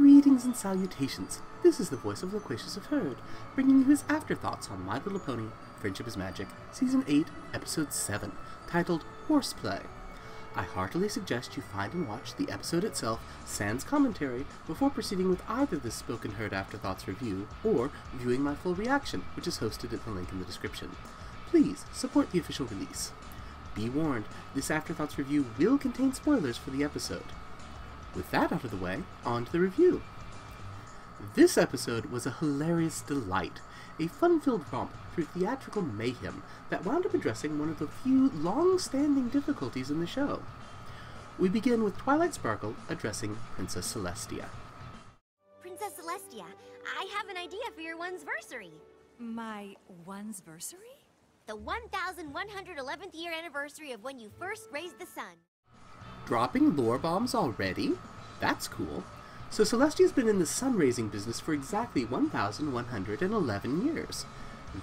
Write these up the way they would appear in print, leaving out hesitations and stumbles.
Greetings and salutations. This is the voice of Loquacious of Herd, bringing you his afterthoughts on My Little Pony, Friendship is Magic, Season 8, Episode 7, titled Horseplay. I heartily suggest you find and watch the episode itself, sans commentary, before proceeding with either the Spoken Herd Afterthoughts review, or viewing my full reaction, which is hosted at the link in the description. Please support the official release. Be warned, this Afterthoughts review will contain spoilers for the episode. With that out of the way, on to the review. This episode was a hilarious delight, a fun-filled romp through theatrical mayhem that wound up addressing one of the few long-standing difficulties in the show. We begin with Twilight Sparkle addressing Princess Celestia. Princess Celestia, I have an idea for your one'sversary. My one'sversary? The 1111th year anniversary of when you first raised the sun. Dropping lore bombs already? That's cool. So Celestia's been in the sun-raising business for exactly 1,111 years.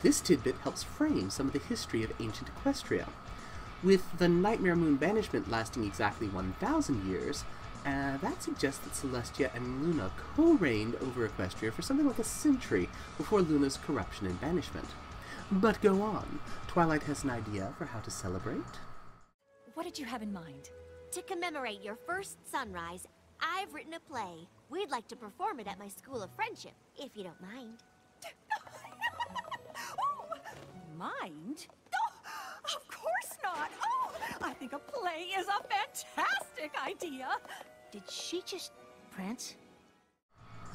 This tidbit helps frame some of the history of ancient Equestria. With the Nightmare Moon banishment lasting exactly 1,000 years, that suggests that Celestia and Luna co-reigned over Equestria for something like a century before Luna's corruption and banishment. But go on. Twilight has an idea for how to celebrate? What did you have in mind? To commemorate your first sunrise, I've written a play. We'd like to perform it at my School of Friendship, if you don't mind. Mind? Oh, of course not! Oh, I think a play is a fantastic idea! Did she just prance?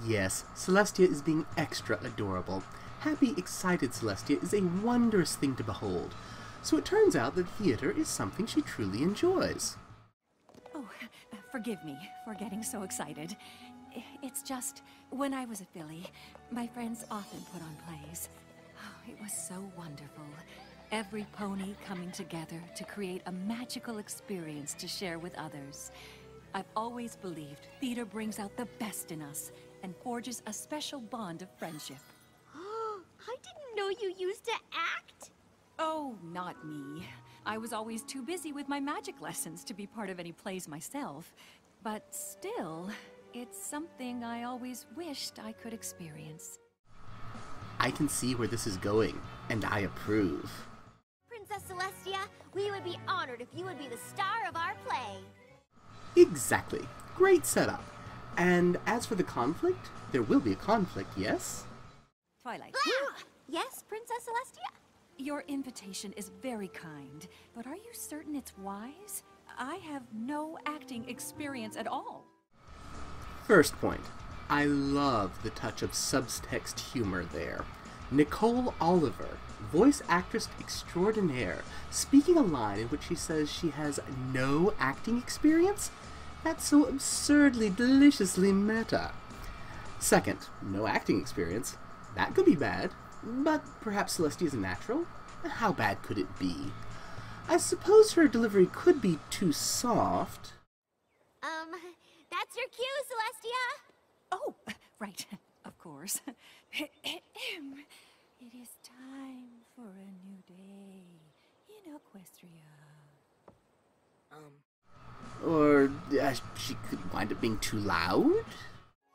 Yes, Celestia is being extra adorable. Happy, excited Celestia is a wondrous thing to behold. So it turns out that theater is something she truly enjoys. Oh, forgive me for getting so excited. It's just, when I was a filly, my friends often put on plays. Oh, it was so wonderful. Every pony coming together to create a magical experience to share with others. I've always believed theater brings out the best in us and forges a special bond of friendship. I didn't know you used to act. Oh, not me. I was always too busy with my magic lessons to be part of any plays myself. But still, it's something I always wished I could experience. I can see where this is going, and I approve. Princess Celestia, we would be honored if you would be the star of our play. Exactly. Great setup. And as for the conflict, there will be a conflict, yes? Twilight. Yes, Princess Celestia? Your invitation is very kind, but are you certain it's wise? I have no acting experience at all. First point. I love the touch of subtext humor there. Nicole Oliver, voice actress extraordinaire, speaking a line in which she says she has no acting experience? That's so absurdly, deliciously meta. Second, no acting experience. That could be bad. But perhaps Celestia is a natural? How bad could it be? I suppose her delivery could be too soft. That's your cue, Celestia! Oh, right, of course. It is time for a new day in Equestria. Or she could wind up being too loud?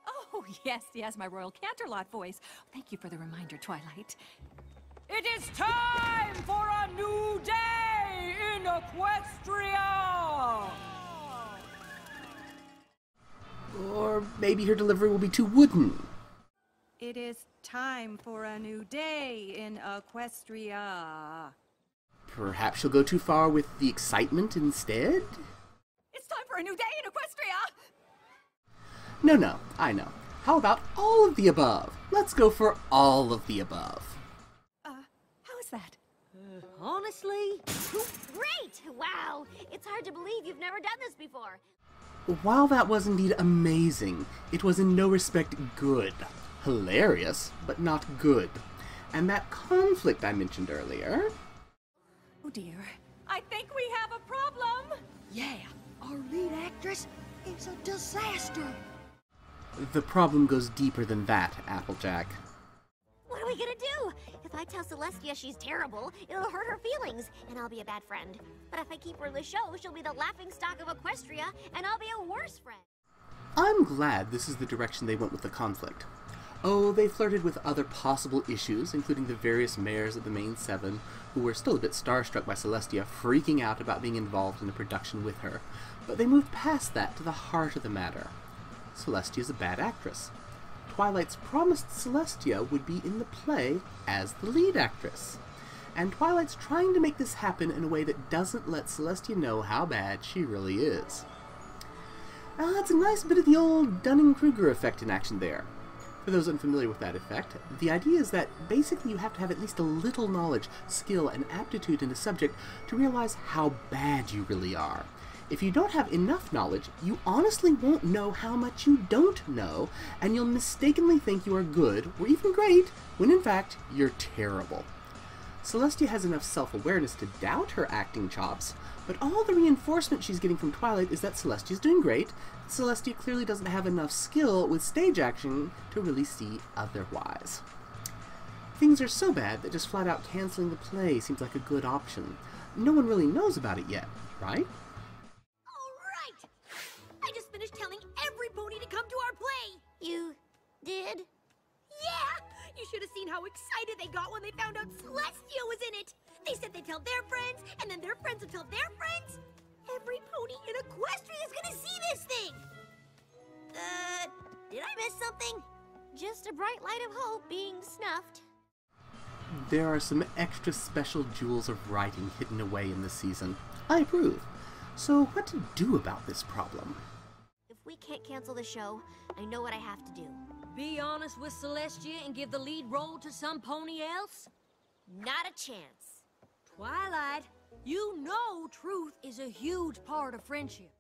Oh, yes, my royal Canterlot voice. Thank you for the reminder, Twilight. It is time for a new day in Equestria! Or maybe her delivery will be too wooden. It is time for a new day in Equestria. Perhaps she'll go too far with the excitement instead? It's time for a new day in Equestria! No, I know. How about all of the above? Let's go for all of the above. How is that? Honestly? Great! Wow! It's hard to believe you've never done this before. While that was indeed amazing, it was in no respect good. Hilarious, but not good. And that conflict I mentioned earlier... Oh dear, I think we have a problem! Yeah, our lead actress is a disaster. The problem goes deeper than that, Applejack. What are we gonna do? If I tell Celestia she's terrible, it'll hurt her feelings, and I'll be a bad friend. But if I keep her in the show, she'll be the laughingstock of Equestria, and I'll be a worse friend. I'm glad this is the direction they went with the conflict. Oh, they flirted with other possible issues, including the various mayors of the main seven, who were still a bit starstruck by Celestia freaking out about being involved in a production with her, but they moved past that to the heart of the matter. Celestia is a bad actress. Twilight's promised Celestia would be in the play as the lead actress, and Twilight's trying to make this happen in a way that doesn't let Celestia know how bad she really is. It's a nice bit of the old Dunning-Kruger effect in action there. For those unfamiliar with that effect, the idea is that basically you have to have at least a little knowledge, skill, and aptitude in a subject to realize how bad you really are. If you don't have enough knowledge, you honestly won't know how much you don't know, and you'll mistakenly think you are good, or even great, when in fact, you're terrible. Celestia has enough self-awareness to doubt her acting chops, but all the reinforcement she's getting from Twilight is that Celestia's doing great. Celestia clearly doesn't have enough skill with stage action to really see otherwise. Things are so bad that just flat out canceling the play seems like a good option. No one really knows about it yet, right? Alright! I just finished telling every pony to come to our play! You did? Yeah! You should have seen how excited they got when they found out Celestia was in it! They said they'd tell their friends, and then their friends would tell their friends! Every pony in Equestria is gonna see this thing! Did I miss something? Just a bright light of hope being snuffed. There are some extra special jewels of writing hidden away in this season. I approve. So what to do about this problem? If we can't cancel the show, I know what I have to do. Be honest with Celestia and give the lead role to some pony else? Not a chance. Twilight, you know truth is a huge part of friendship.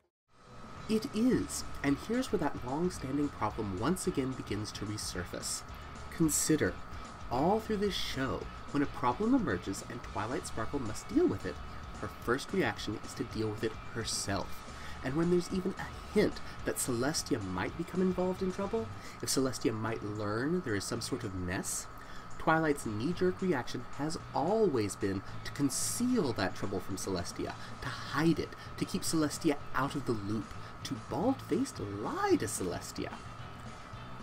It is, and here's where that long-standing problem once again begins to resurface. Consider, all through this show, when a problem emerges and Twilight Sparkle must deal with it, her first reaction is to deal with it herself. And when there's even a hint that Celestia might become involved in trouble, if Celestia might learn there is some sort of mess, Twilight's knee-jerk reaction has always been to conceal that trouble from Celestia, to hide it, to keep Celestia out of the loop, to bald-faced lie to Celestia.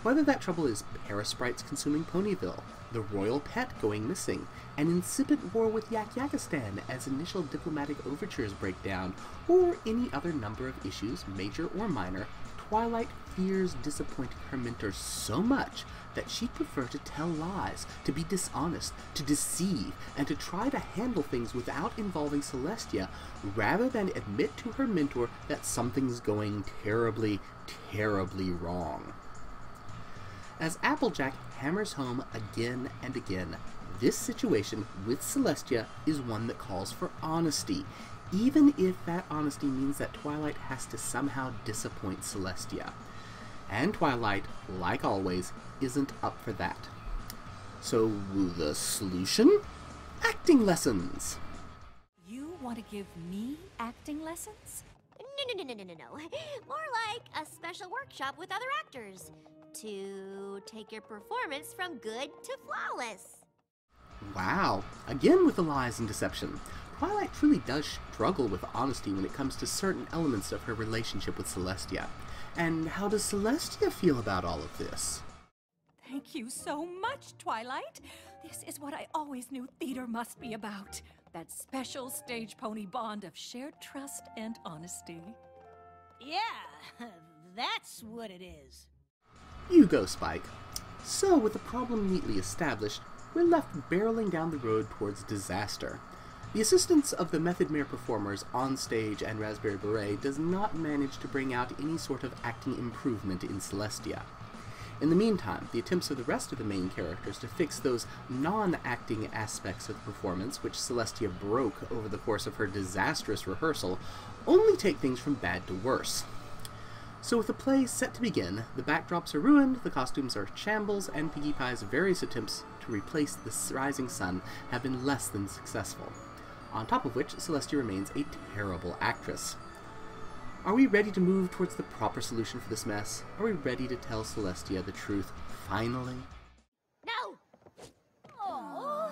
Whether that trouble is Parasprites consuming Ponyville, the royal pet going missing, an incipient war with Yak-Yakistan as initial diplomatic overtures break down, or any other number of issues, major or minor, Twilight fears disappointing her mentor so much that she'd prefer to tell lies, to be dishonest, to deceive, and to try to handle things without involving Celestia, rather than admit to her mentor that something's going terribly, terribly wrong. As Applejack hammers home again and again, this situation with Celestia is one that calls for honesty, even if that honesty means that Twilight has to somehow disappoint Celestia. And Twilight, like always, isn't up for that. So, the solution? Acting lessons! You want to give me acting lessons? No. More like a special workshop with other actors. To take your performance from good to flawless. Wow, again with the lies and deception. Twilight truly does struggle with honesty when it comes to certain elements of her relationship with Celestia. And how does Celestia feel about all of this? Thank you so much, Twilight. This is what I always knew theater must be about. That special stage pony bond of shared trust and honesty. Yeah, that's what it is. You go, Spike. So, with the problem neatly established, we're left barreling down the road towards disaster. The assistance of the Method Mare performers on stage and Raspberry Beret does not manage to bring out any sort of acting improvement in Celestia. In the meantime, the attempts of the rest of the main characters to fix those non-acting aspects of the performance which Celestia broke over the course of her disastrous rehearsal only take things from bad to worse. So with the play set to begin, the backdrops are ruined, the costumes are shambles, and Piggy Pie's various attempts to replace the rising sun have been less than successful. On top of which, Celestia remains a terrible actress. Are we ready to move towards the proper solution for this mess? Are we ready to tell Celestia the truth, finally? No! Aww.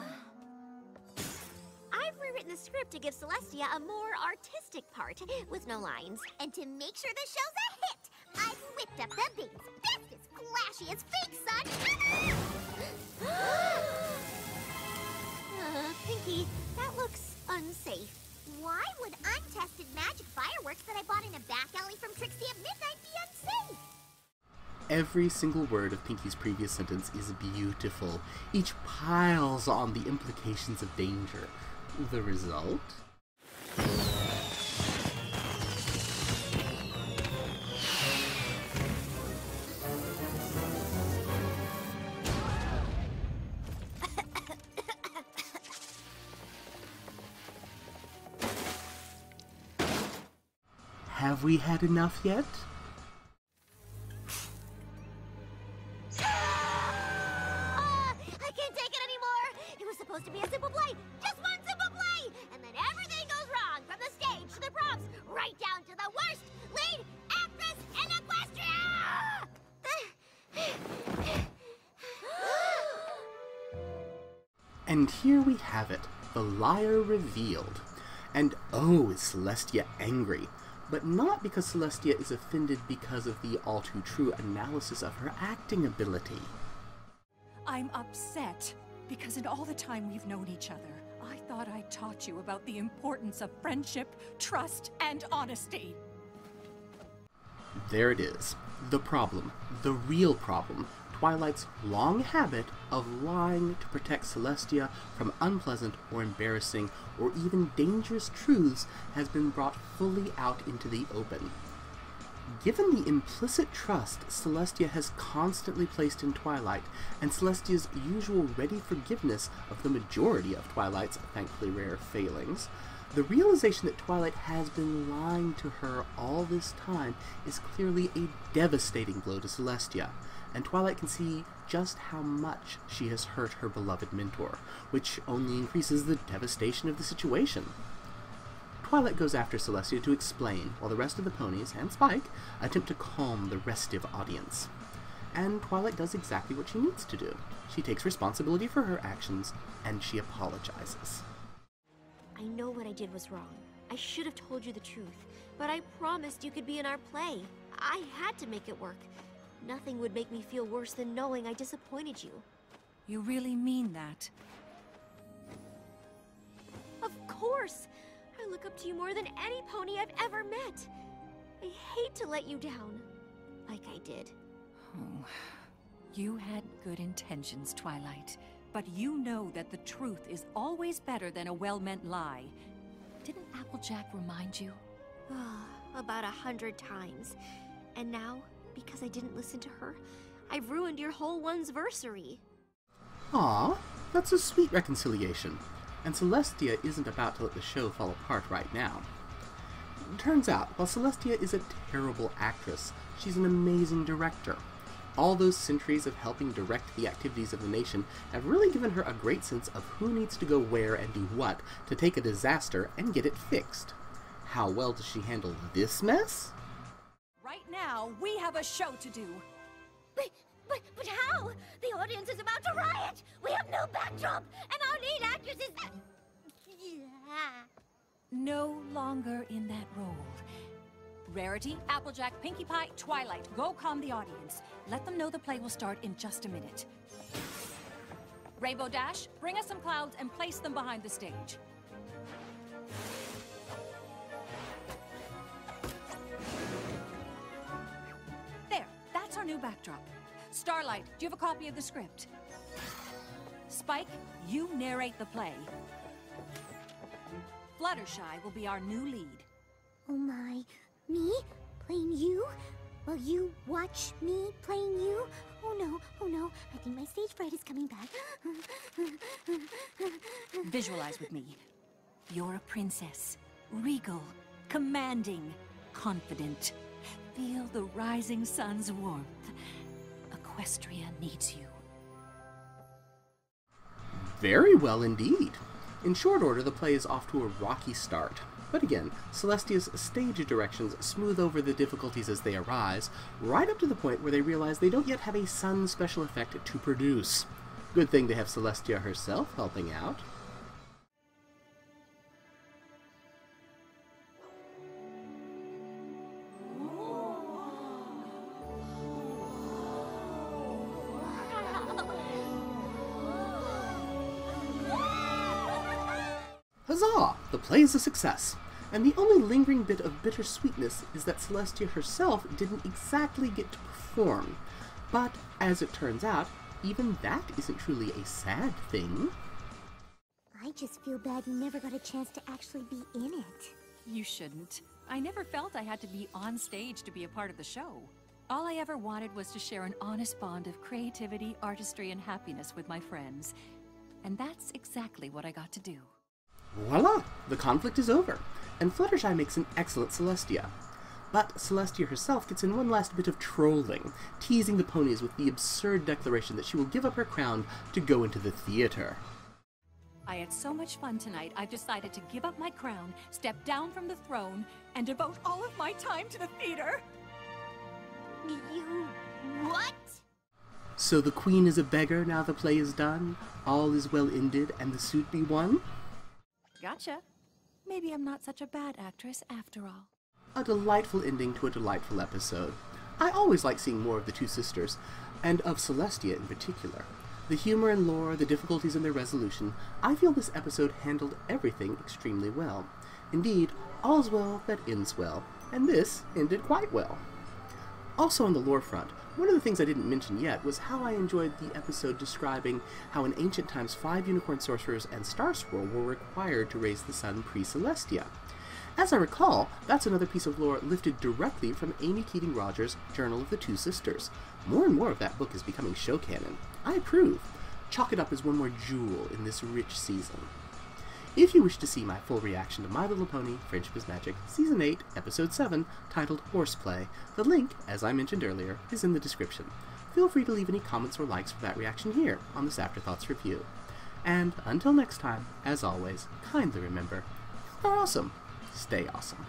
I've rewritten the script to give Celestia a more artistic part, with no lines. And to make sure the show's a hit, I've whipped up the biggest, bestest, flashiest fake sun. Pinky, that looks unsafe. Why would untested magic fireworks that I bought in a back alley from Trixie at midnight be unsafe? Every single word of Pinky's previous sentence is beautiful. Each piles on the implications of danger. The result? Have we had enough yet? I can't take it anymore! It was supposed to be a simple play! Just one simple play! And then everything goes wrong, from the stage to the props, right down to the worst lead actress in Equestria! And here we have it, the liar revealed. And oh, is Celestia angry. But not because Celestia is offended because of the all-too-true analysis of her acting ability. I'm upset because in all the time we've known each other, I thought I taught you about the importance of friendship, trust, and honesty. There it is. The problem. The real problem. Twilight's long habit of lying to protect Celestia from unpleasant or embarrassing or even dangerous truths has been brought fully out into the open. Given the implicit trust Celestia has constantly placed in Twilight, and Celestia's usual ready forgiveness of the majority of Twilight's thankfully rare failings, the realization that Twilight has been lying to her all this time is clearly a devastating blow to Celestia, and Twilight can see just how much she has hurt her beloved mentor, which only increases the devastation of the situation. Twilight goes after Celestia to explain, while the rest of the ponies, and Spike, attempt to calm the restive audience. And Twilight does exactly what she needs to do. She takes responsibility for her actions, and she apologizes. I know what I did was wrong. I should have told you the truth, but I promised you could be in our play. I had to make it work. Nothing would make me feel worse than knowing I disappointed you. You really mean that? Of course! I look up to you more than any pony I've ever met. I hate to let you down, like I did. Oh, you had good intentions, Twilight. But you know that the truth is always better than a well-meant lie. Didn't Applejack remind you? About 100 times. And now, because I didn't listen to her, I've ruined your whole one's-versary. Aw, that's a sweet reconciliation. And Celestia isn't about to let the show fall apart right now. Turns out, while Celestia is a terrible actress, she's an amazing director. All those centuries of helping direct the activities of the nation have really given her a great sense of who needs to go where and do what to take a disaster and get it fixed. How well does she handle this mess? Right now, we have a show to do. But how? The audience is about to riot! We have no backdrop, and our lead actress is... No longer in that role. Rarity, Applejack, Pinkie Pie, Twilight, go calm the audience. Let them know the play will start in just a minute. Rainbow Dash, bring us some clouds and place them behind the stage. There, that's our new backdrop. Starlight, do you have a copy of the script? Spike, you narrate the play. Fluttershy will be our new lead. Oh my, me? Playing you? Will you watch me playing you? Oh no, I think my stage fright is coming back. Visualize with me. You're a princess. Regal. Commanding. Confident. Feel the rising sun's warmth. Equestria needs you. Very well indeed. In short order, the play is off to a rocky start. But again, Celestia's stage directions smooth over the difficulties as they arise, right up to the point where they realize they don't yet have a sun special effect to produce. Good thing to have Celestia herself helping out. Huzzah! The play is a success. And the only lingering bit of bittersweetness is that Celestia herself didn't exactly get to perform. But, as it turns out, even that isn't truly a sad thing. I just feel bad you never got a chance to actually be in it. You shouldn't. I never felt I had to be on stage to be a part of the show. All I ever wanted was to share an honest bond of creativity, artistry, and happiness with my friends. And that's exactly what I got to do. Voila! The conflict is over, and Fluttershy makes an excellent Celestia. But Celestia herself gets in one last bit of trolling, teasing the ponies with the absurd declaration that she will give up her crown to go into the theater. I had so much fun tonight, I've decided to give up my crown, step down from the throne, and devote all of my time to the theater. You... what? So the queen is a beggar now the play is done, all is well ended, and the suit be won? Gotcha. Maybe I'm not such a bad actress after all. A delightful ending to a delightful episode. I always like seeing more of the two sisters, and of Celestia in particular. The humor and lore, the difficulties in their resolution, I feel this episode handled everything extremely well. Indeed, all's well that ends well, and this ended quite well. Also on the lore front, one of the things I didn't mention yet was how I enjoyed the episode describing how in ancient times 5 unicorn sorcerers and Star Swirl were required to raise the sun pre-Celestia. As I recall, that's another piece of lore lifted directly from Amy Keating Rogers' Journal of the Two Sisters. More and more of that book is becoming show canon. I approve. Chalk it up as one more jewel in this rich season. If you wish to see my full reaction to My Little Pony, Friendship is Magic, Season 8, Episode 7, titled Horseplay, the link, as I mentioned earlier, is in the description. Feel free to leave any comments or likes for that reaction here on this Afterthoughts review. And until next time, as always, kindly remember, you're awesome. Stay awesome.